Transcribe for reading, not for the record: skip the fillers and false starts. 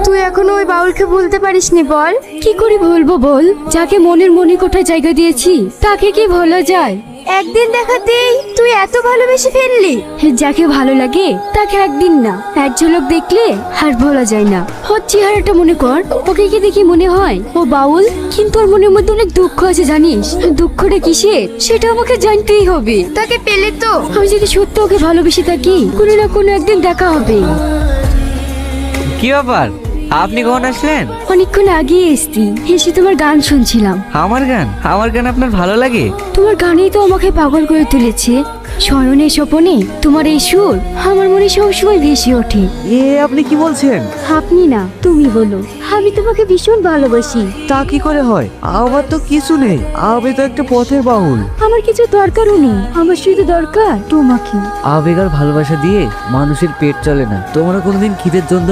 তুই এখনো ওই বাউলকে ভুলতে পারিসনি বল? কি করে ভুলবো বল? যাকে মনের কোঠায় জায়গা দিয়েছি তাকে কি ভোলা যায়? একদিন দেখাতেই তুই এত ভালোবেসে ফেললি? যাকে ভালো লাগে তাকে একদিন না, এক ঝলক দেখলে আর ভোলা যায় না। ওর চেহারাটা মনে কর, ওকে কি দেখি মনে হয় ও বাউল? কিন্তু ওর মনের মধ্যে অনেক দুঃখ আছে জানিস। দুঃখটা কিসের সেটা আমাকে জানতেই হবে। তাকে পেলে তো আমি যদি সত্যি ওকে ভালোবেসে থাকি, কোনো না কোনো একদিন দেখা হবে। কি ব্যাপার, আপনি কখন আসলেন? অনেকক্ষণ আগে এসছি, এসে তোমার গান শুনছিলাম। আমার গান আপনার ভালো লাগে? তোমার গানেই তো আমাকে পাগল করে তুলেছে। স্মরণে স্বপনে তোমার এই সুর আমার মনে সবসময় ভেসে ওঠে। আপনি কি বলছেন? আপনি না, তুমি বলো। আমি তোমাকে ভীষণ ভালোবাসি। তা কি করে হয়? আমার তো কিছু নেই, আমি তো একটা পথের বাউল। আমার কিছু দরকারও নেই, আমার শুধু দরকার তোমাকে। আবেগ আর ভালোবাসা দিয়ে মানুষের পেট চলে না। তোমরা কোনোদিন খিদের জন্য